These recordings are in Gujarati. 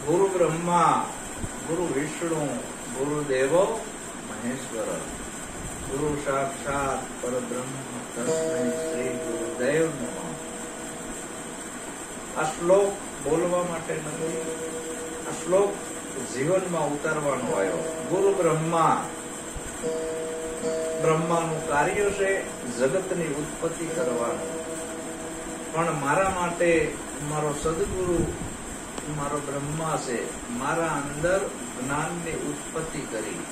ગુરુ બ્રહ્મા ગુરુ વિષ્ણુ ગુરુદેવો મહેશ્વર ગુરુ સાક્ષાત પરબ્રહ્મ તસ્મૈ શ્રી ગુરુદેવ નમઃ. આ શ્લોક બોલવા માટે નથી, આ શ્લોક જીવનમાં ઉતારવાનો આવ્યો. ગુરુ બ્રહ્મા, બ્રહ્માનું કાર્ય છે જગતની ઉત્પત્તિ કરવાનું, પણ મારા માટે મારો સદગુરુ મારો બ્રહ્મા છે, મારા અંદર જ્ઞાનની ઉત્પત્તિ કરી,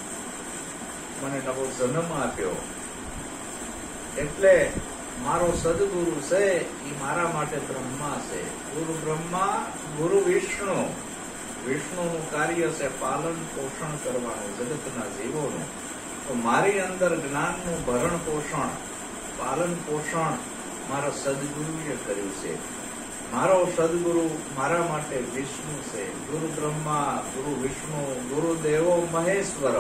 મને નવો જન્મ આપ્યો. એટલે મારો સદગુરુ છે એ મારા માટે બ્રહ્મા છે. ગુરુ બ્રહ્મા ગુરુ વિષ્ણુ, વિષ્ણુનું કાર્ય છે પાલન પોષણ કરવાનું જગતના જીવોનું. તો મારી અંદર જ્ઞાનનું ભરણ પોષણ પાલન પોષણ મારા સદગુરુએ કર્યું છે. મારો સદગુરુ મારા માટે વિષ્ણુ છે. ગુરુ બ્રહ્મા ગુરુ વિષ્ણુ ગુરુદેવો મહેશ્વર,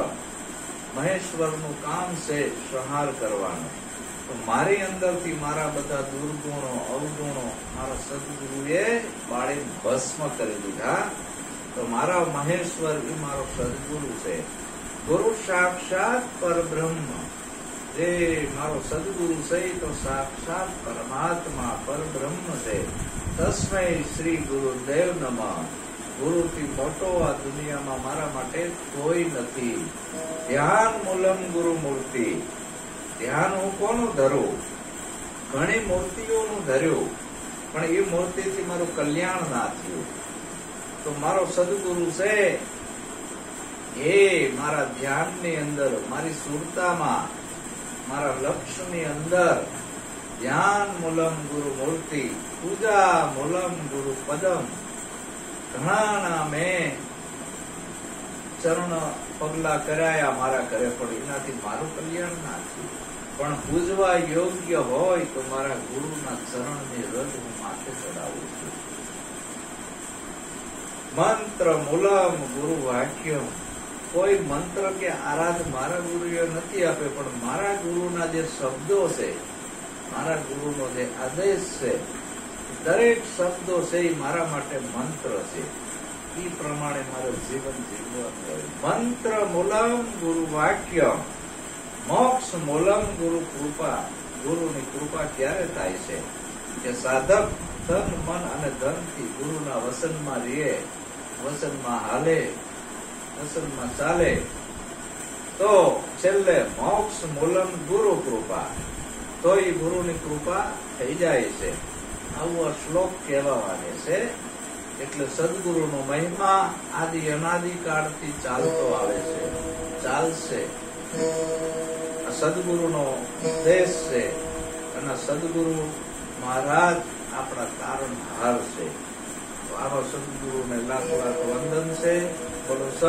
મહેશ્વરનું કામ છે સંહાર કરવાનું. તો મારી અંદરથી મારા બધા દુર્ગુણો અવગુણો મારા સદગુરુએ બાળી ભસ્મ કરી દીધા. તો મારા મહેશ્વર એ મારો સદગુરુ છે. ગુરુ સાક્ષાત પરબ્રહ્મ, જે મારો સદગુરુ છે તો સાક્ષાત પરમાત્મા પરબ્રહ્મ છે. તસ્મૈ શ્રી ગુરુદેવ નમઃ. ગુરુથી મોટો આ દુનિયામાં મારા માટે કોઈ નથી. ધ્યાન મૂલમ ગુરુ મૂર્તિ, ધ્યાન હું કોનું ધરું? ઘણી મૂર્તિઓનું ધર્યું, પણ એ મૂર્તિથી મારું કલ્યાણ ના થયું. તો મારો સદગુરુ છે એ મારા ધ્યાનની અંદર, મારી સુરતામાં, મારા લક્ષ્યની અંદર ધ્યાન મૂલમ ગુરુ મૂર્તિ, પૂજા મૂલમ ગુરુ પદમ. ઘણાના મેં ચરણ પગલા કરાયા મારા ઘરે, પણ એનાથી મારું કલ્યાણ ના થયું. પણ પૂજવા યોગ્ય હોય તો મારા ગુરુના ચરણની રજ હું માથે ચડાવું છું. મંત્ર મૂલમ ગુરુ વાક્યમ, કોઈ મંત્ર કે આરાધ મારા ગુરુએ નથી આપે, પણ મારા ગુરુના જે શબ્દો છે, મારા ગુરુનો જે આદેશ છે, દરેક શબ્દો છે એ મારા માટે મંત્ર છે. એ પ્રમાણે મારું જીવન જીવવાનું હોય. મંત્ર મૂલમ ગુરુ વાક્ય, મોક્ષ મૂલમ ગુરુ કૃપા. ગુરુની કૃપા ક્યારે થાય છે કે સાધક તન મન અને ધનથી ગુરુના વસનમાં રહે, વસનમાં હાલે, વસનમાં ચાલે, તો છેલ્લે મોક્ષ મૂલમ ગુરુ કૃપા, તો એ ગુરુની કૃપા થઈ જાય છે. આવું આ શ્લોક કહેવાને છે. એટલે સદગુરુનો મહિમા આદિ અનાદિ કાળથી ચાલતો આવે છે, ચાલશે. આ સદગુરુનો દેશ છે, અને સદગુરુ મહારાજ આપણા તારણહાર છે. તો આનો સદગુરુને લાખ લાખ વંદન છે. બોલો સત